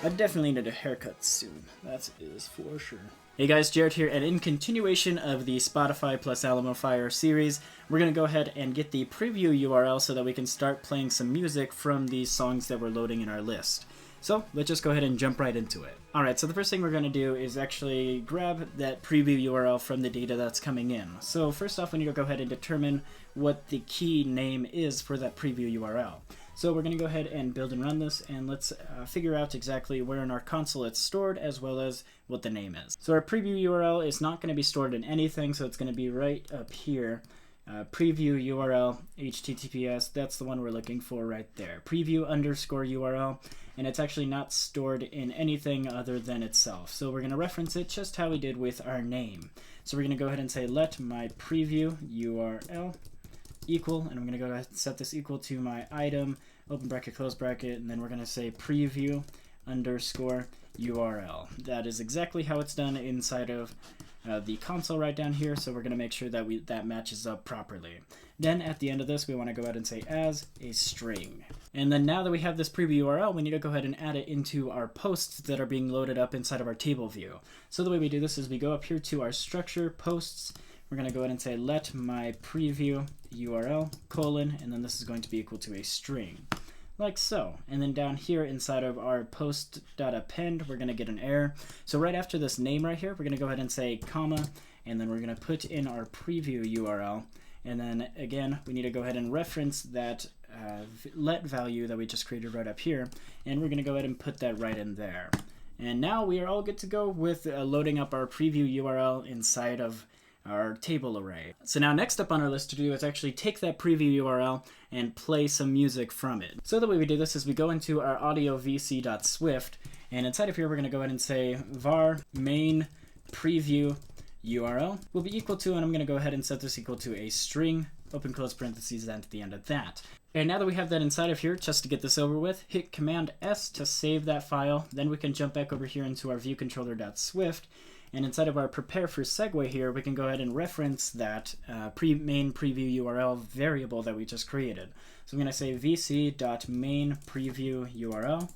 I definitely need a haircut soon. That is for sure. Hey guys, Jared here, and in continuation of the Spotify plus Alamo Fire series, we're going to go ahead and get the preview URL so that we can start playing some music from these songs that we're loading in our list. So let's just go ahead and jump right into it. Alright, so the first thing we're going to do is actually grab that preview URL from the data that's coming in. So first off, we need to go ahead and determine what the key name is for that preview URL. So we're going to go ahead and build and run this, and let's figure out exactly where in our console it's stored, as well as what the name is. So our preview URL is not going to be stored in anything, so it's going to be right up here. Preview URL, HTTPS, that's the one we're looking for right there. Preview underscore URL, and it's actually not stored in anything other than itself. So we're going to reference it just how we did with our name. So we're going to go ahead and say let my preview URL equal, and I'm going to go ahead and set this equal to my item, open bracket, close bracket, and then we're going to say preview underscore URL. That is exactly how it's done inside of the console right down here, so we're going to make sure that that matches up properly. Then at the end of this, we want to go ahead and say as a string. And then now that we have this preview URL, we need to go ahead and add it into our posts that are being loaded up inside of our table view. So the way we do this is we go up here to our structure, posts. We're going to go ahead and say let my preview URL colon, and then this is going to be equal to a string, like so. And then down here inside of our post.append, we're going to get an error. So right after this name right here, we're going to go ahead and say comma, and then we're going to put in our preview URL. And then again, we need to go ahead and reference that let value that we just created right up here, and we're going to go ahead and put that right in there. And now we are all good to go with loading up our preview URL inside of our table array. So now next up on our list to do is actually take that preview URL and play some music from it. So the way we do this is we go into our audio vc.swift, and inside of here we're going to go ahead and say var main preview URL will be equal to, and I'm going to go ahead and set this equal to a string, open close parentheses at the end of that. And now that we have that inside of here, just to get this over with, hit Command S to save that file. Then we can jump back over here into our viewcontroller.swift, and inside of our prepare for segue here, we can go ahead and reference that main preview URL variable that we just created. So I'm going to say vc.main preview URL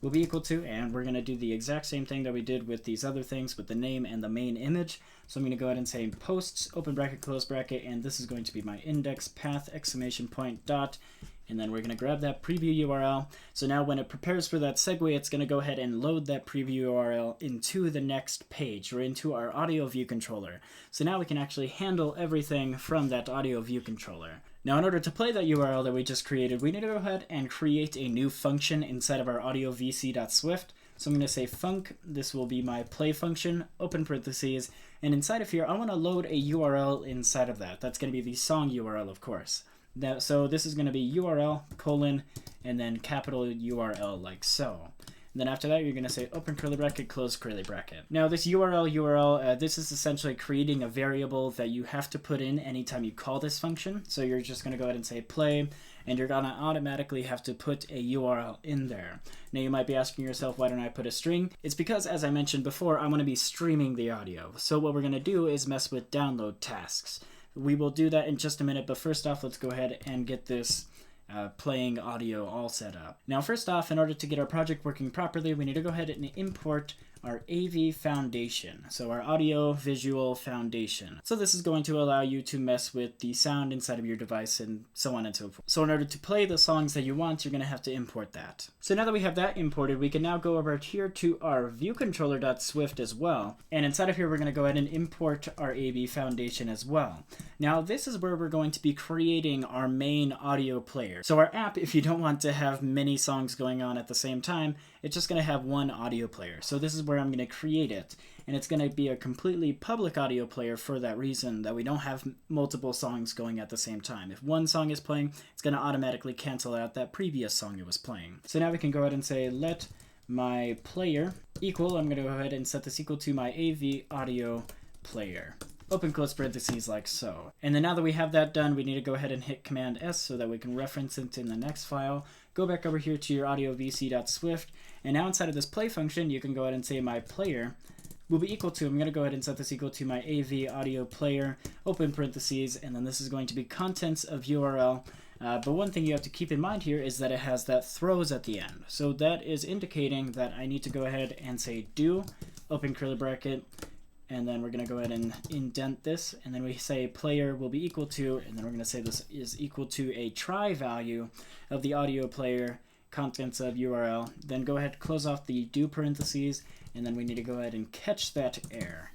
will be equal to, and we're going to do the exact same thing that we did with these other things with the name and the main image. So I'm going to go ahead and say posts, open bracket, close bracket, and this is going to be my index path, exclamation point, dot, and then we're going to grab that preview URL. So now when it prepares for that segue, it's going to go ahead and load that preview URL into the next page, or into our audio view controller. So now we can actually handle everything from that audio view controller. Now in order to play that URL that we just created, we need to go ahead and create a new function inside of our audio vc.swift. So I'm going to say func, this will be my play function, open parentheses, and inside of here I want to load a URL inside of that. That's going to be the song URL, of course. So this is going to be URL colon and then capital URL, like so. And then after that, you're going to say open curly bracket, close curly bracket. Now this URL, this is essentially creating a variable that you have to put in anytime you call this function. So you're just going to go ahead and say play, and you're going to automatically have to put a URL in there. Now you might be asking yourself, why don't I put a string? It's because, as I mentioned before, I want to be streaming the audio. So what we're going to do is mess with download tasks. We will do that in just a minute, but first off, let's go ahead and get this playing audio all set up. Now first off, in order to get our project working properly, we need to go ahead and import our AV foundation, so our audio visual foundation. So this is going to allow you to mess with the sound inside of your device and so on and so forth. So in order to play the songs that you want, you're going to have to import that. So now that we have that imported, we can now go over here to our viewcontroller.swift as well, and inside of here we're going to go ahead and import our AV foundation as well. Now this is where we're going to be creating our main audio player. So our app, if you don't want to have many songs going on at the same time, it's just going to have one audio player. So this is where I'm going to create it, and it's going to be a completely public audio player for that reason, that we don't have multiple songs going at the same time. If one song is playing, it's going to automatically cancel out that previous song it was playing. So now we can go ahead and say let my player equal, I'm going to go ahead and set this equal to my AV audio player, open close parentheses, like so. And then now that we have that done, we need to go ahead and hit Command S so that we can reference it in the next file. Go back over here to your audio vc.swift, and now inside of this play function, you can go ahead and say my player will be equal to, I'm going to go ahead and set this equal to my AV audio player, open parentheses, and then this is going to be contents of URL But one thing you have to keep in mind here is that it has that throws at the end. So that is indicating that I need to go ahead and say do, open curly bracket, and then we're going to go ahead and indent this, and then we say player will be equal to, and then we're going to say this is equal to a try value of the audio player, contents of URL. Then go ahead, close off the do parentheses, and then we need to go ahead and catch that error,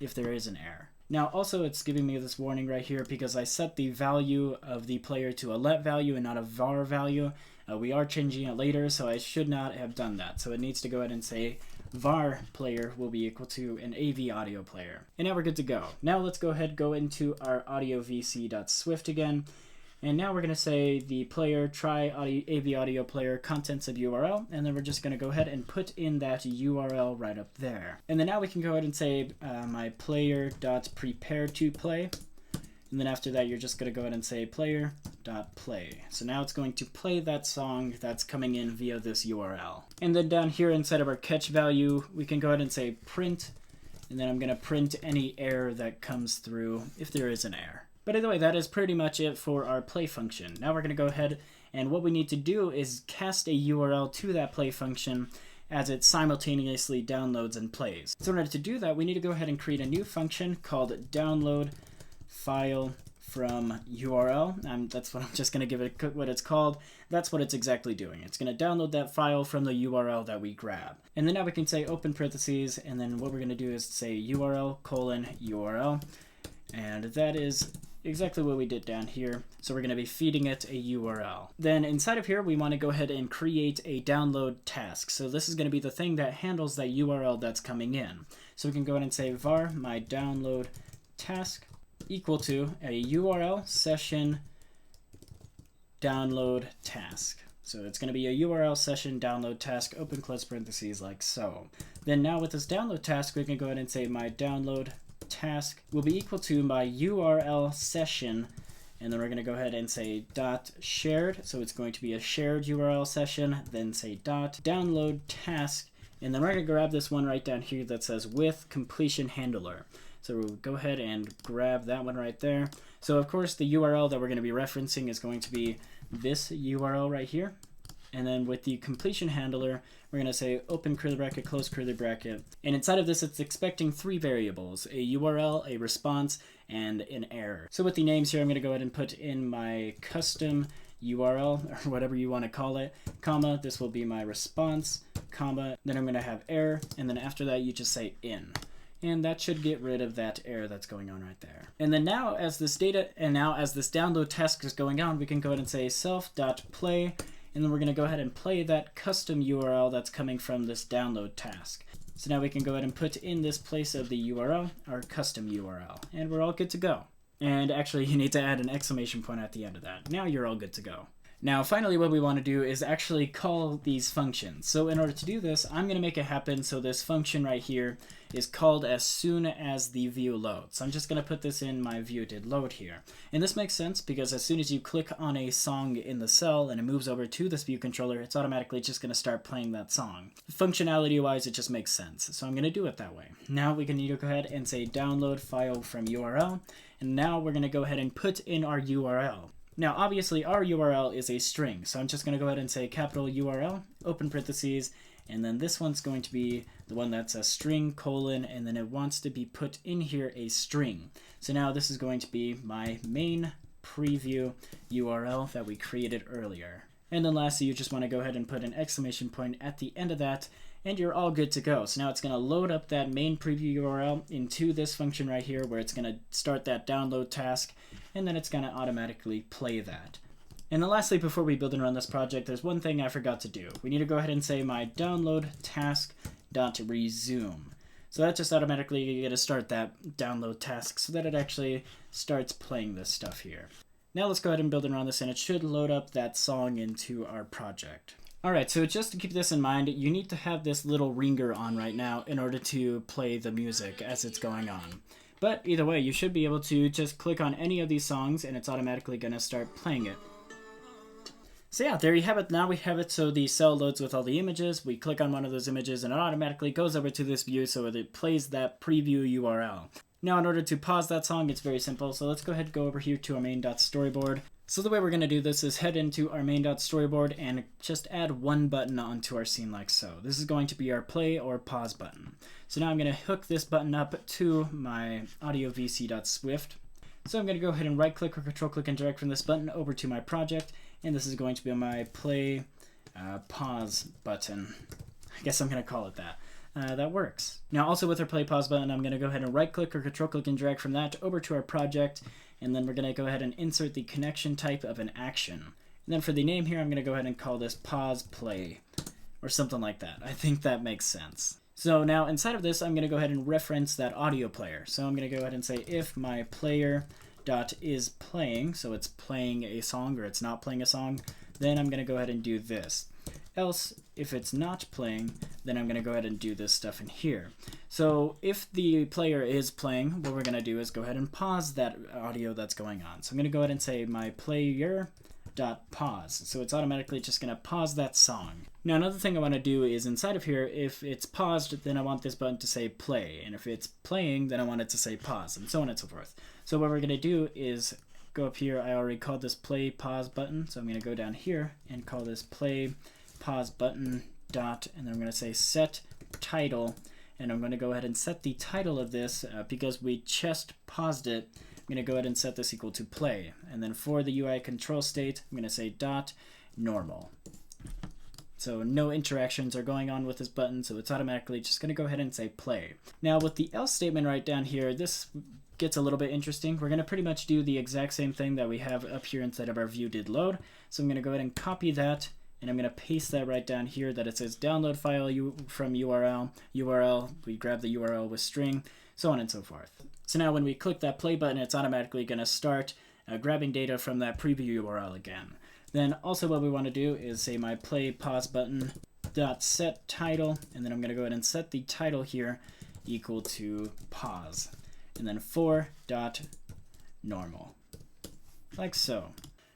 if there is an error. Now also it's giving me this warning right here because I set the value of the player to a let value and not a var value. We are changing it later, so I should not have done that. So it needs to go ahead and say var player will be equal to an AV audio player. And now we're good to go. Now let's go ahead, go into our audio vc.swift again. And now we're going to say the player try AV audio player contents of URL, and then we're just going to go ahead and put in that URL right up there. And then now we can go ahead and say my player.prepare to play. And then after that, you're just going to go ahead and say player.play. So now it's going to play that song that's coming in via this URL. And then down here inside of our catch value, we can go ahead and say print. And then I'm going to print any error that comes through if there is an error. But either way, that is pretty much it for our play function. Now we're going to go ahead, and what we need to do is cast a URL to that play function as it simultaneously downloads and plays. So in order to do that, we need to go ahead and create a new function called download file from URL. That's what I'm just going to give it what it's called. That's what it's exactly doing. It's going to download that file from the URL that we grab. And then now we can say open parentheses, and then what we're going to do is say URL:URL. And that is exactly what we did down here. So we're going to be feeding it a URL. Then inside of here, we want to go ahead and create a download task. So this is going to be the thing that handles that URL that's coming in. So we can go ahead and say var my download task equal to a URL session download task. So it's going to be a URL session download task, open close parentheses, like so. Then now with this download task, we can go ahead and say my download task will be equal to my URL session, and then we're going to go ahead and say dot shared, so it's going to be a shared URL session, then say dot download task, and then we're going to grab this one right down here that says with completion handler. So we'll go ahead and grab that one right there. So of course the URL that we're going to be referencing is going to be this URL right here. And then with the completion handler, we're going to say open curly bracket, close curly bracket. And inside of this, it's expecting 3 variables, a URL, a response, and an error. So with the names here, I'm going to go ahead and put in my custom URL, or whatever you want to call it, comma, this will be my response, comma, then I'm going to have error, and then after that, you just say in. And that should get rid of that error that's going on right there. And then now as this download task is going on, we can go ahead and say self.play, and then we're going to go ahead and play that custom URL that's coming from this download task. So now we can go ahead and put in this place of the URL, our custom URL, and we're all good to go. And actually, you need to add an exclamation point at the end of that. Now you're all good to go. Now, finally, what we want to do is actually call these functions. So in order to do this, I'm going to make it happen so this function right here is called as soon as the view loads. So I'm just going to put this in my view did load here. And this makes sense because as soon as you click on a song in the cell and it moves over to this view controller, it's automatically just going to start playing that song. Functionality-wise, it just makes sense. So I'm going to do it that way. Now we can need to go ahead and say download file from URL. And now we're going to go ahead and put in our URL. Now, obviously, our URL is a string, so I'm just going to go ahead and say capital URL, open parentheses, and then this one's going to be the one that's a string, colon, and then it wants to be put in here a string. So now this is going to be my main preview URL that we created earlier. And then lastly, you just want to go ahead and put an exclamation point at the end of that, and you're all good to go. So now it's going to load up that main preview URL into this function right here where it's going to start that download task, and then it's going to automatically play that. And then lastly, before we build and run this project, there's one thing I forgot to do. We need to go ahead and say my download task.resume. So that's just automatically going to start that download task so that it actually starts playing this stuff here. Now let's go ahead and build and run this, and it should load up that song into our project. Alright, so just to keep this in mind, you need to have this little ringer on right now in order to play the music as it's going on. But either way, you should be able to just click on any of these songs and it's automatically going to start playing it. So yeah, there you have it. Now we have it so the cell loads with all the images. We click on one of those images and it automatically goes over to this view so it plays that preview URL. Now in order to pause that song, it's very simple. So let's go ahead and go over here to our main.storyboard. So the way we're going to do this is head into our main.storyboard and just add one button onto our scene like so. This is going to be our play or pause button. So now I'm going to hook this button up to my audio vc.swift. So I'm going to go ahead and right click or control click and drag from this button over to my project, and this is going to be my play pause button. I guess I'm going to call it that. That works. Now also with our play pause button, I'm going to go ahead and right click or control click and drag from that over to our project, and then we're going to go ahead and insert the connection type of an action. And then for the name here, I'm going to go ahead and call this pause play or something like that. I think that makes sense. So now inside of this, I'm going to go ahead and reference that audio player. So I'm going to go ahead and say if my player dot is playing, so it's playing a song or it's not playing a song, then I'm going to go ahead and do this. Else, if it's not playing, then I'm going to go ahead and do this stuff in here. So if the player is playing, what we're going to do is go ahead and pause that audio that's going on. So I'm going to go ahead and say my player dot pause. So it's automatically just going to pause that song. Now another thing I want to do is inside of here, if it's paused, then I want this button to say play. And if it's playing, then I want it to say pause, and so on and so forth. So what we're going to do is go up here. I already called this play pause button. So I'm going to go down here and call this play pause button dot, and then I'm going to say set title, and I'm going to go ahead and set the title of this because we just paused it. I'm going to go ahead and set this equal to play, and then for the UI control state, I'm going to say dot normal. So no interactions are going on with this button, so it's automatically just going to go ahead and say play. Now with the else statement right down here, this gets a little bit interesting. We're going to pretty much do the exact same thing that we have up here inside of our view did load. So I'm going to go ahead and copy that, and I'm going to paste that right down here that it says download file from URL, we grab the URL with string, so on and so forth. So now when we click that play button, it's automatically going to start grabbing data from that preview URL again. Then also what we want to do is say my play pause button dot set title, and then I'm going to go ahead and set the title here equal to pause, and then for dot normal, like so.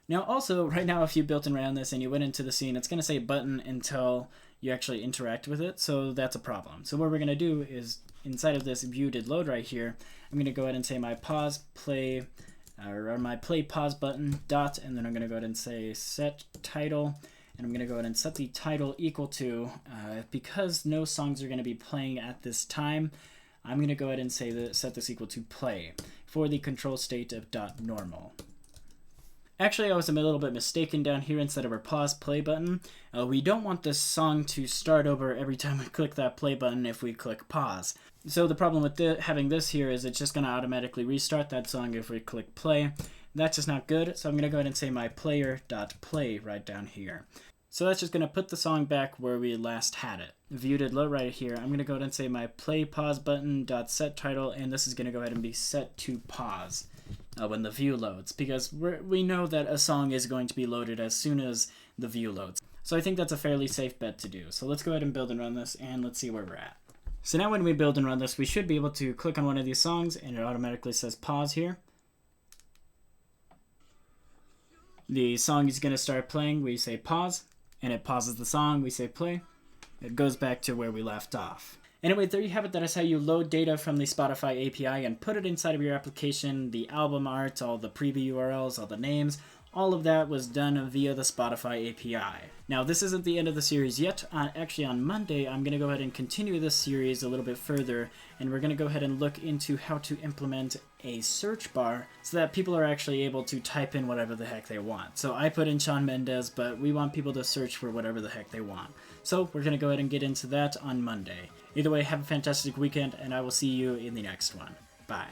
Now also, right now if you built in around this and you went into the scene, it's going to say button until you actually interact with it, so that's a problem. So what we're going to do is, inside of this view did load right here, I'm going to go ahead and say my pause play, or my play pause button dot, and then I'm going to go ahead and say set title, and I'm going to go ahead and set the title equal to, because no songs are going to be playing at this time, I'm going to go ahead and say that set this equal to play for the control state of dot normal. Actually, I was a little bit mistaken down here instead of our pause play button. We don't want this song to start over every time we click that play button if we click pause. So the problem with having this here is it's just going to automatically restart that song if we click play. That's just not good, so I'm going to go ahead and say my player.play right down here. So that's just going to put the song back where we last had it. View did load right here. I'm going to go ahead and say my play pause button dot set title, and this is going to go ahead and be set to pause when the view loads, because we know that a song is going to be loaded as soon as the view loads. So I think that's a fairly safe bet to do. So let's go ahead and build and run this, and let's see where we're at. So now when we build and run this, we should be able to click on one of these songs, and it automatically says pause here. The song is going to start playing, we say pause, and it pauses the song, we say play. It goes back to where we left off. Anyway, there you have it. That is how you load data from the Spotify API and put it inside of your application. The album art, all the preview URLs, all the names, all of that was done via the Spotify API. Now, this isn't the end of the series yet. Actually, on Monday, I'm going to go ahead and continue this series a little bit further, and we're going to go ahead and look into how to implement a search bar so that people are actually able to type in whatever the heck they want. So I put in Shawn Mendes, but we want people to search for whatever the heck they want. So we're going to go ahead and get into that on Monday. Either way, have a fantastic weekend, and I will see you in the next one. Bye.